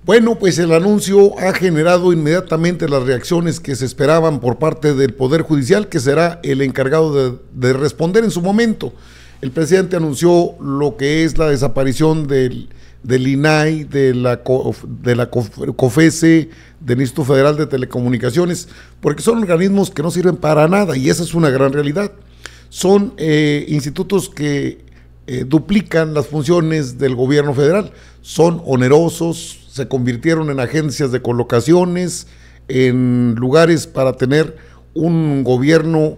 Bueno, pues el anuncio ha generado inmediatamente las reacciones que se esperaban por parte del Poder Judicial, que será el encargado de responder en su momento. El presidente anunció lo que es la desaparición del INAI, de la COFESE, del Instituto Federal de Telecomunicaciones, porque son organismos que no sirven para nada, y esa es una gran realidad. Son institutos que duplican las funciones del gobierno federal, son onerosos, se convirtieron en agencias de colocaciones, en lugares para tener un gobierno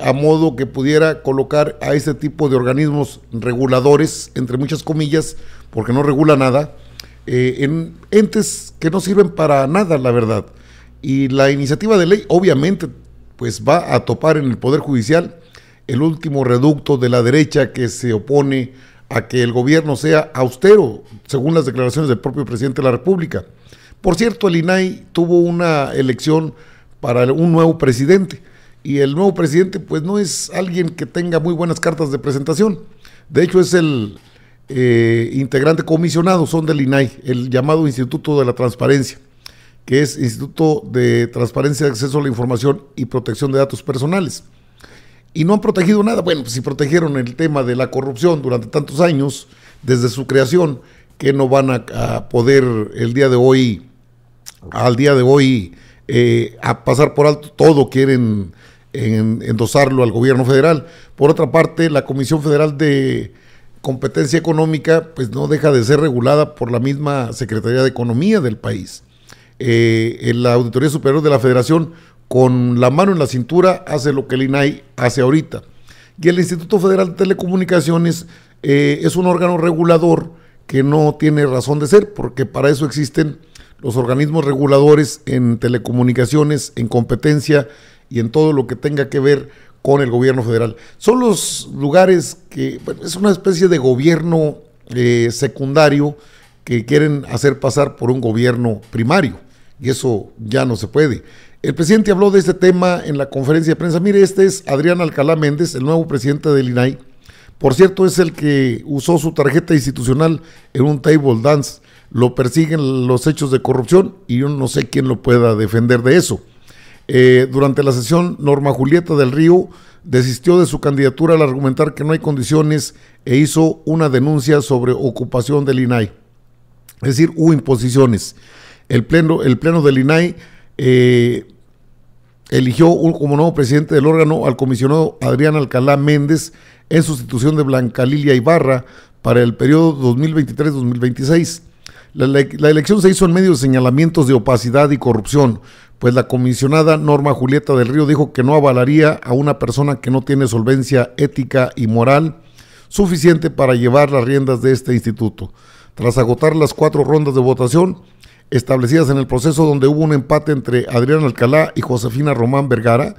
a modo que pudiera colocar a este tipo de organismos reguladores, entre muchas comillas, porque no regula nada, en entes que no sirven para nada, la verdad. Y la iniciativa de ley, obviamente, pues va a topar en el Poder Judicial, el último reducto de la derecha que se opone a que el gobierno sea austero, según las declaraciones del propio presidente de la República. Por cierto, el INAI tuvo una elección para un nuevo presidente, y el nuevo presidente pues no es alguien que tenga muy buenas cartas de presentación. De hecho, es el integrante comisionado, son del INAI, el llamado Instituto de la Transparencia, que es Instituto de Transparencia de Acceso a la Información y Protección de Datos Personales. Y no han protegido nada. Bueno, pues si protegieron el tema de la corrupción durante tantos años, desde su creación, que no van a poder al día de hoy a pasar por alto todo, quieren endosarlo al gobierno federal. Por otra parte, la Comisión Federal de Competencia Económica pues no deja de ser regulada por la misma Secretaría de Economía del país. La Auditoría Superior de la Federación, con la mano en la cintura, hace lo que el INAI hace ahorita. Y el Instituto Federal de Telecomunicaciones es un órgano regulador que no tiene razón de ser, porque para eso existen los organismos reguladores en telecomunicaciones, en competencia y en todo lo que tenga que ver con el gobierno federal. Son los lugares que, bueno, es una especie de gobierno secundario que quieren hacer pasar por un gobierno primario, y eso ya no se puede. El presidente habló de este tema en la conferencia de prensa. Mire, este es Adrián Alcalá Méndez, el nuevo presidente del INAI. Por cierto, es el que usó su tarjeta institucional en un table dance. Lo persiguen los hechos de corrupción y yo no sé quién lo pueda defender de eso. Durante la sesión, Norma Julieta del Río desistió de su candidatura al argumentar que no hay condiciones e hizo una denuncia sobre ocupación del INAI. Es decir, hubo imposiciones. El pleno del INAI eligió como nuevo presidente del órgano al comisionado Adrián Alcalá Méndez en sustitución de Blanca Lilia Ibarra para el periodo 2023-2026. La elección se hizo en medio de señalamientos de opacidad y corrupción, pues la comisionada Norma Julieta del Río dijo que no avalaría a una persona que no tiene solvencia ética y moral suficiente para llevar las riendas de este instituto. Tras agotar las 4 rondas de votación establecidas en el proceso, donde hubo un empate entre Adrián Alcalá y Josefina Román Vergara,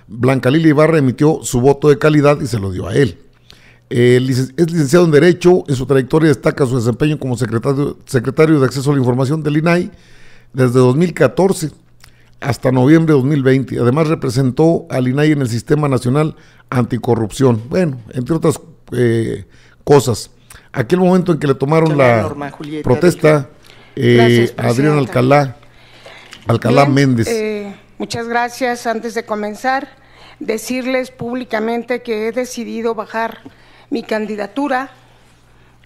Blanca Lilia Ibarra emitió su voto de calidad y se lo dio a él. Es licenciado en Derecho. En su trayectoria destaca su desempeño como secretario de Acceso a la Información del INAI desde 2014 hasta noviembre de 2020. Además, representó al INAI en el Sistema Nacional Anticorrupción, bueno, entre otras cosas. Aquel momento en que le tomaron la protesta a Adrián Alcalá Méndez. Muchas gracias. Antes de comenzar, decirles públicamente que he decidido bajar mi candidatura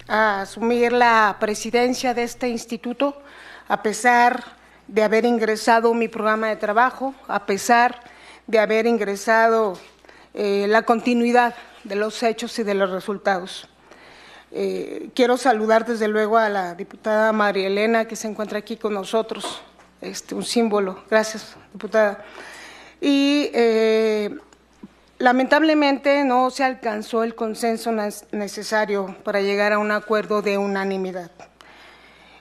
a asumir la presidencia de este instituto, a pesar de haber ingresado mi programa de trabajo, a pesar de haber ingresado la continuidad de los hechos y de los resultados. Quiero saludar desde luego a la diputada María Elena, que se encuentra aquí con nosotros, un símbolo. Gracias, diputada. Y lamentablemente no se alcanzó el consenso necesario para llegar a un acuerdo de unanimidad.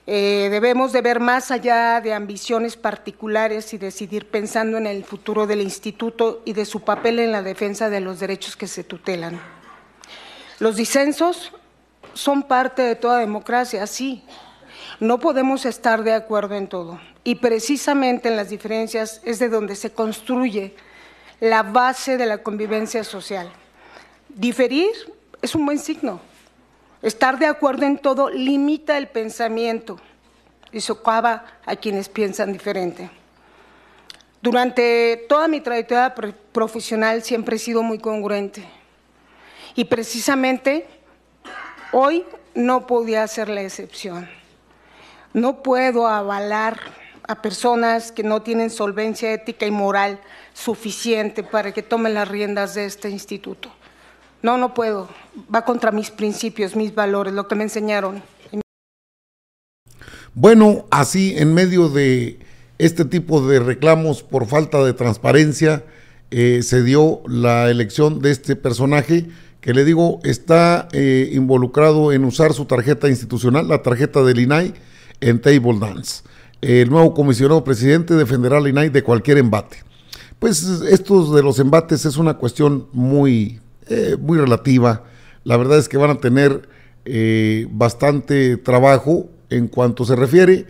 Debemos de ver más allá de ambiciones particulares y decidir pensando en el futuro del instituto y de su papel en la defensa de los derechos que se tutelan. Los disensos son parte de toda democracia, sí. No podemos estar de acuerdo en todo, y precisamente en las diferencias es de donde se construye la base de la convivencia social. Diferir es un buen signo. Estar de acuerdo en todo limita el pensamiento, y socava a quienes piensan diferente. Durante toda mi trayectoria profesional siempre he sido muy congruente y precisamente hoy no podía ser la excepción. No puedo avalar a personas que no tienen solvencia ética y moral suficiente para que tomen las riendas de este instituto. No puedo. Va contra mis principios, mis valores, lo que me enseñaron. Bueno, así en medio de este tipo de reclamos por falta de transparencia, se dio la elección de este personaje que, le digo, está involucrado en usar su tarjeta institucional, la tarjeta del INAI, en table dance. El nuevo comisionado presidente defenderá al INAI de cualquier embate. Pues estos de los embates es una cuestión muy relativa. La verdad es que van a tener bastante trabajo en cuanto se refiere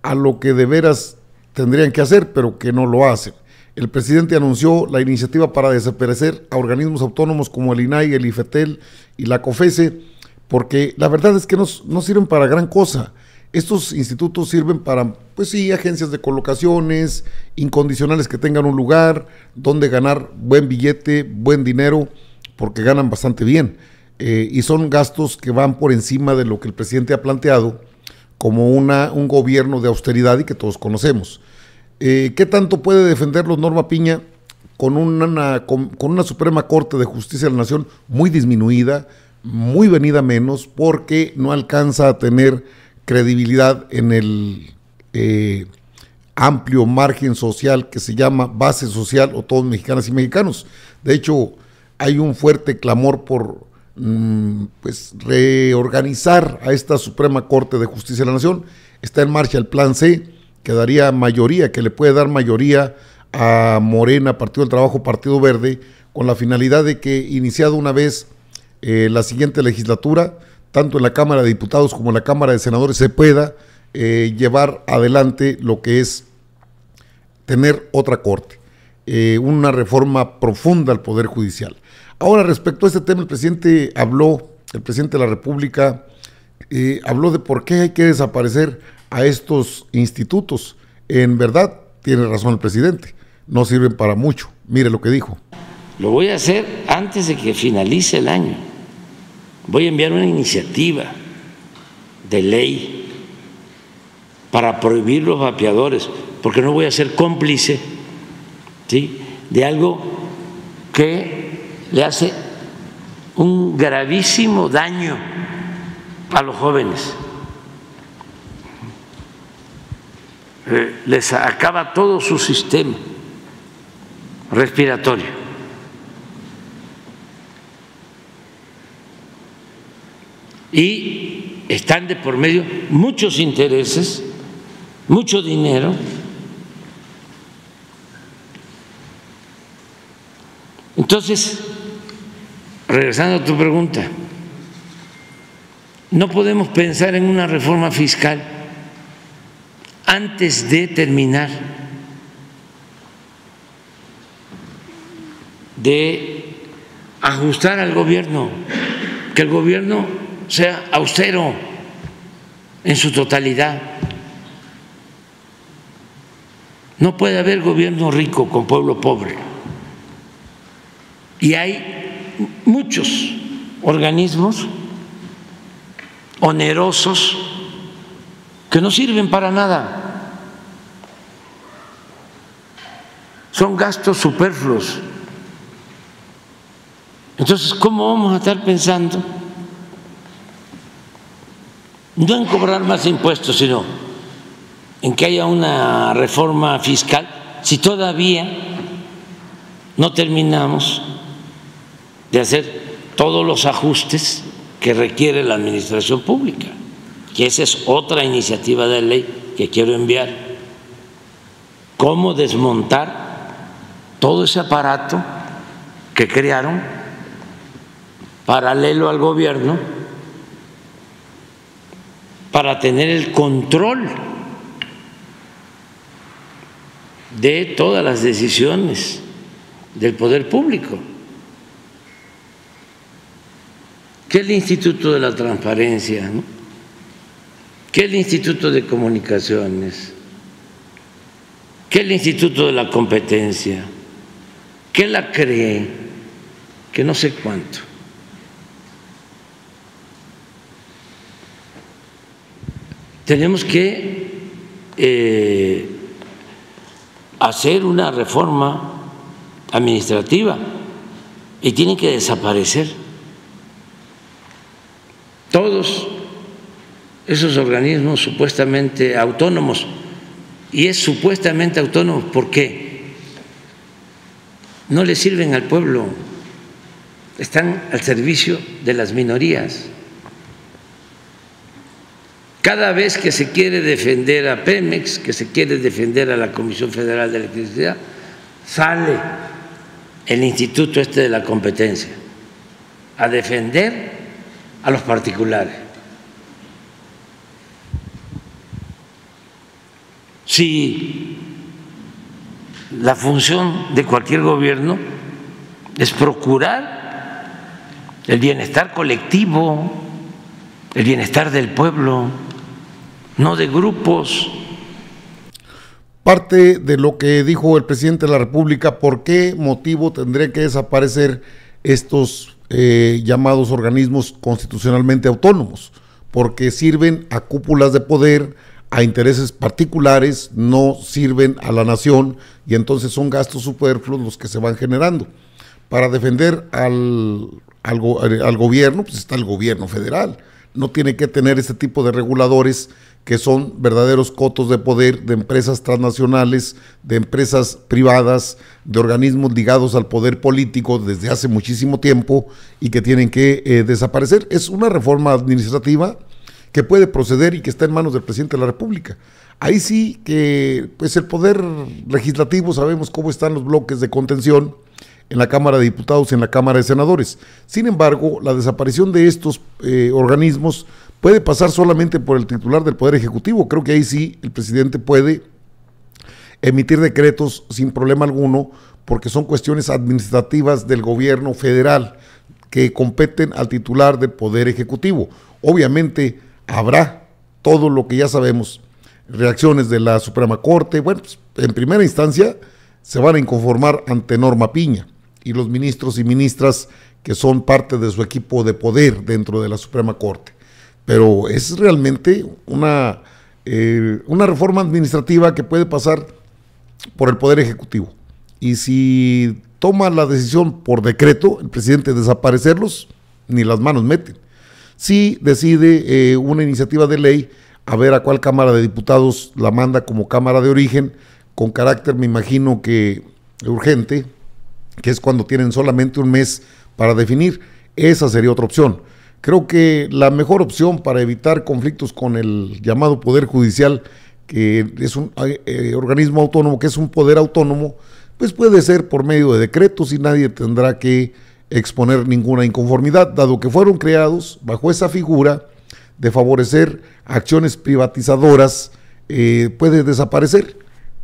a lo que de veras tendrían que hacer, pero que no lo hacen. El presidente anunció la iniciativa para desaparecer a organismos autónomos como el INAI, el IFETEL y la COFESE, porque la verdad es que no sirven para gran cosa. Estos institutos sirven para, pues sí, agencias de colocaciones incondicionales que tengan un lugar donde ganar buen billete, buen dinero, porque ganan bastante bien. Y son gastos que van por encima de lo que el presidente ha planteado como un gobierno de austeridad y que todos conocemos. ¿Qué tanto puede defenderlos Norma Piña con una Suprema Corte de Justicia de la Nación muy disminuida, muy venida menos, porque no alcanza a tener credibilidad en el amplio margen social que se llama base social o todos mexicanas y mexicanos? De hecho, hay un fuerte clamor por pues reorganizar a esta Suprema Corte de Justicia de la Nación. Está en marcha el Plan C, que daría mayoría, que le puede dar mayoría a Morena, Partido del Trabajo, Partido Verde, con la finalidad de que, iniciado una vez la siguiente legislatura, tanto en la Cámara de Diputados como en la Cámara de Senadores, se pueda llevar adelante lo que es tener otra corte, una reforma profunda al Poder Judicial. Ahora, respecto a este tema, el presidente de la República, habló de por qué hay que desaparecer a estos institutos. En verdad, tiene razón el presidente, no sirven para mucho. Mire lo que dijo. Lo voy a hacer antes de que finalice el año. Voy a enviar una iniciativa de ley para prohibir los vapeadores, porque no voy a ser cómplice, ¿sí?, de algo que le hace un gravísimo daño a los jóvenes. Les acaba todo su sistema respiratorio. Y están de por medio muchos intereses, mucho dinero. Entonces, regresando a tu pregunta, no podemos pensar en una reforma fiscal antes de terminar de ajustar al gobierno, que el gobierno sea austero en su totalidad. No puede haber gobierno rico con pueblo pobre. Y hay muchos organismos onerosos que no sirven para nada. Son gastos superfluos. Entonces, ¿cómo vamos a estar pensando no en cobrar más impuestos, sino en que haya una reforma fiscal si todavía no terminamos de hacer todos los ajustes que requiere la administración pública? Que esa es otra iniciativa de ley que quiero enviar. Cómo desmontar todo ese aparato que crearon paralelo al gobierno para tener el control de todas las decisiones del poder público. Que el Instituto de la Transparencia, ¿no?, que el Instituto de Comunicaciones, que el Instituto de la Competencia, que la CRE, que no sé cuánto. Tenemos que hacer una reforma administrativa y tienen que desaparecer todos esos organismos supuestamente autónomos. Y es supuestamente autónomo porque no le sirven al pueblo, están al servicio de las minorías. Cada vez que se quiere defender a Pemex, que se quiere defender a la Comisión Federal de Electricidad, sale el Instituto de la Competencia a defender a los particulares. Si la función de cualquier gobierno es procurar el bienestar colectivo, el bienestar del pueblo, no de grupos. Parte de lo que dijo el presidente de la República, ¿por qué motivo tendrían que desaparecer estos llamados organismos constitucionalmente autónomos? Porque sirven a cúpulas de poder, a intereses particulares, no sirven a la nación y entonces son gastos superfluos los que se van generando. Para defender al gobierno, pues está el gobierno federal. No tiene que tener este tipo de reguladores que son verdaderos cotos de poder de empresas transnacionales, de empresas privadas, de organismos ligados al poder político desde hace muchísimo tiempo y que tienen que desaparecer. Es una reforma administrativa que puede proceder y que está en manos del presidente de la República. Ahí sí que pues el poder legislativo, sabemos cómo están los bloques de contención en la Cámara de Diputados y en la Cámara de Senadores. Sin embargo, la desaparición de estos organismos puede pasar solamente por el titular del Poder Ejecutivo. Creo que ahí sí el presidente puede emitir decretos sin problema alguno, porque son cuestiones administrativas del gobierno federal que competen al titular del Poder Ejecutivo. Obviamente habrá todo lo que ya sabemos, reacciones de la Suprema Corte. Bueno, pues, en primera instancia se van a inconformar ante Norma Piña y los ministros y ministras que son parte de su equipo de poder dentro de la Suprema Corte. Pero es realmente una reforma administrativa que puede pasar por el Poder Ejecutivo. Y si toma la decisión por decreto, el presidente desaparecerlos, ni las manos meten. Si decide una iniciativa de ley, a ver a cuál Cámara de Diputados la manda como Cámara de Origen, con carácter, me imagino que urgente, que es cuando tienen solamente un mes para definir, esa sería otra opción. Creo que la mejor opción para evitar conflictos con el llamado Poder Judicial, que es un organismo autónomo, que es un poder autónomo, pues puede ser por medio de decretos y nadie tendrá que exponer ninguna inconformidad, dado que fueron creados bajo esa figura de favorecer acciones privatizadoras, puede desaparecer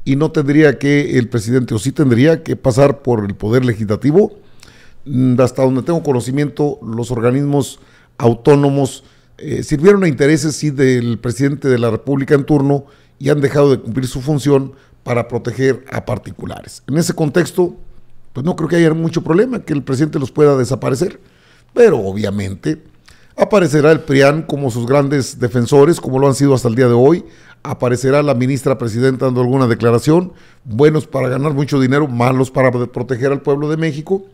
y no tendría que el presidente, o sí tendría que pasar por el Poder Legislativo. Hasta donde tengo conocimiento, los organismos autónomos sirvieron a intereses sí del presidente de la República en turno y han dejado de cumplir su función para proteger a particulares. En ese contexto, pues no creo que haya mucho problema que el presidente los pueda desaparecer, pero obviamente aparecerá el PRIAN como sus grandes defensores, como lo han sido hasta el día de hoy. Aparecerá la ministra presidenta dando alguna declaración, buenos para ganar mucho dinero, malos para proteger al pueblo de México,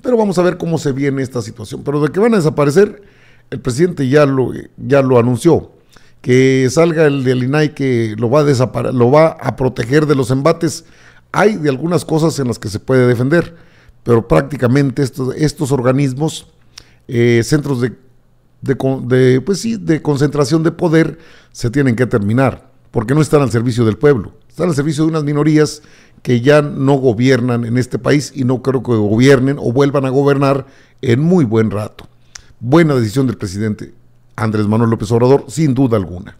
pero vamos a ver cómo se viene esta situación. Pero de que van a desaparecer, el presidente ya lo anunció, que salga el del INAI que lo va a proteger de los embates. Hay de algunas cosas en las que se puede defender, pero prácticamente estos organismos, centros de concentración de poder, se tienen que terminar, porque no están al servicio del pueblo, están al servicio de unas minorías que ya no gobiernan en este país y no creo que gobiernen o vuelvan a gobernar en muy buen rato. Buena decisión del presidente Andrés Manuel López Obrador, sin duda alguna.